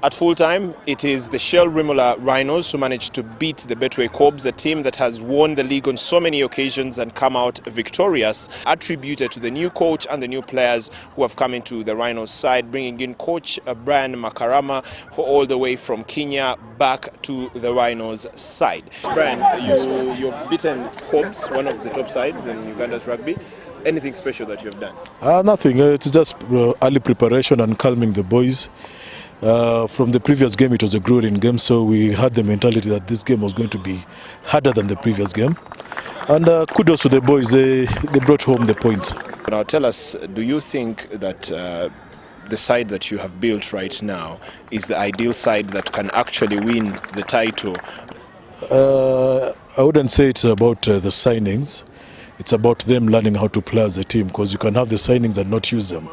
At full time, it is the Shell Rimula Rhinos who managed to beat the Betway Cobs, a team that has won the league on so many occasions and come out victorious, attributed to the new coach and the new players who have come into the Rhinos side, bringing in coach Brian Makarama for all the way from Kenya back to the Rhinos side. Brian, you've beaten Cobs, one of the top sides in Uganda's rugby. Anything special that you have done? Nothing. It's just early preparation and calming the boys. From the previous game, it was a grueling game, so we had the mentality that this game was going to be harder than the previous game. And kudos to the boys, they brought home the points. Now tell us, do you think that the side that you have built right now is the ideal side that can actually win the title? I wouldn't say it's about the signings. It's about them learning how to play as a team, because you can have the signings and not use them.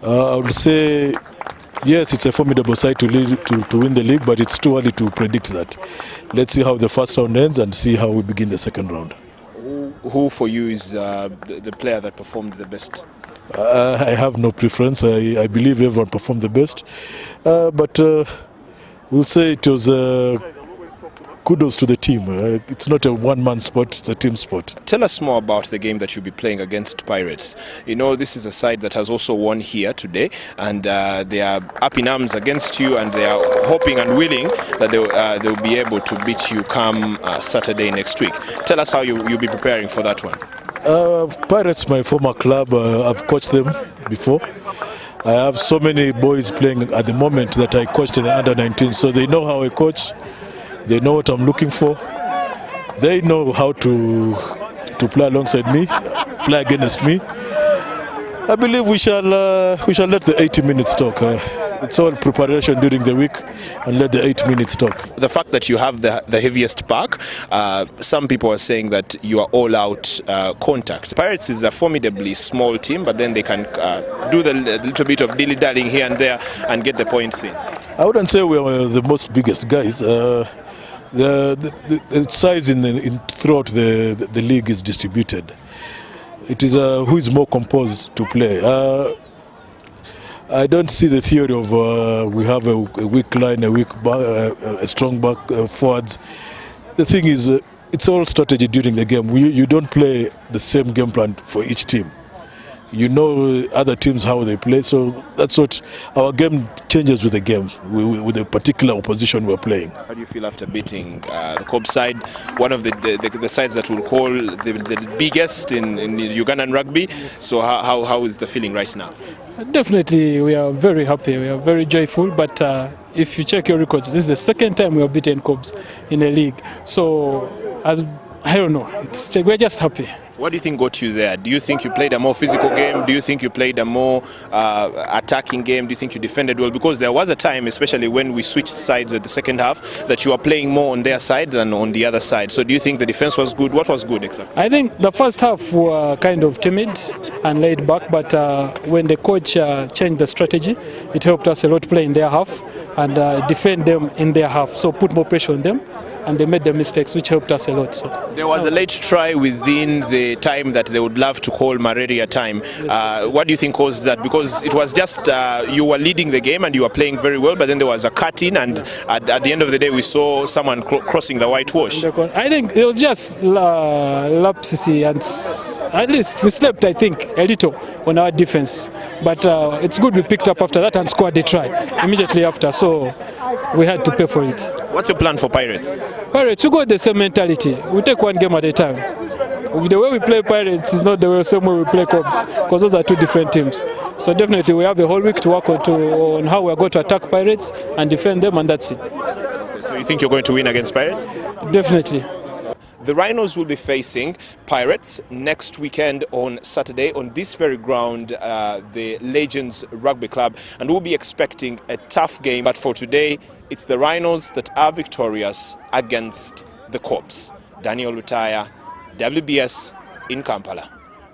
I would say, yes, it's a formidable side to win the league, but it's too early to predict that. Let's see how the first round ends and see how we begin the second round. Who for you is the player that performed the best? I have no preference. I believe everyone performed the best. But we'll say it was kudos to the team. It's not a one-man sport, it's a team sport. Tell us more about the game that you'll be playing against Pirates. You know, this is a side that has also won here today, and they are up in arms against you, and they are hoping and willing that they'll be able to beat you come Saturday next week. Tell us how you'll be preparing for that one. Pirates, my former club, I've coached them before. I have so many boys playing at the moment that I coached in the under-19, so they know how I coach. They know what I'm looking for. They know how to play alongside me, play against me. I believe we shall let the 80 minutes talk. It's all preparation during the week, and let the 8 minutes talk. The fact that you have the heaviest pack, some people are saying that you are all out contact. Pirates is a formidably small team, but then they can do the little bit of dilly-dallying here and there and get the points in. I wouldn't say we are the most biggest guys. The size throughout the league is distributed. It is who is more composed to play. I don't see the theory of we have a weak line, a strong back forwards. The thing is, it's all strategy during the game. You don't play the same game plan for each team. You know other teams how they play, so that's what our game changes with the game, with the particular opposition we're playing. How do you feel after beating the Cobb side, one of the sides that we'll call the biggest in Ugandan rugby? So how is the feeling right now? Definitely, we are very happy, we are very joyful, but if you check your records, this is the second time we have beaten Cobbs in the league. So, I don't know, we're just happy. What do you think got you there? Do you think you played a more physical game? Do you think you played a more attacking game? Do you think you defended well? Because there was a time, especially when we switched sides at the second half, that you were playing more on their side than on the other side. So do you think the defense was good? What was good exactly? I think the first half were kind of timid and laid back, but when the coach changed the strategy, it helped us a lot play in their half and defend them in their half. So put more pressure on them, and they made the mistakes, which helped us a lot. So there was a late try within the time that they would love to call malaria time. What do you think caused that? Because it was just you were leading the game and you were playing very well, but then there was a cut-in, and at the end of the day we saw someone crossing the whitewash. I think it was just lapsy, and at least we slept, I think, a little on our defense. But it's good we picked up after that and scored the try immediately after, so we had to pay for it. What's your plan for Pirates? Pirates, we got the same mentality. We take one game at a time. The way we play Pirates is not the same way we play Cobs, because those are two different teams. So definitely we have a whole week to work on how we're going to attack Pirates and defend them, and that's it. Okay, so you think you're going to win against Pirates? Definitely. The Rhinos will be facing Pirates next weekend on Saturday on this very ground, the Legends Rugby Club, and we'll be expecting a tough game. But for today, it's the Rhinos that are victorious against the Cobs. Daniel Lutaya, WBS in Kampala.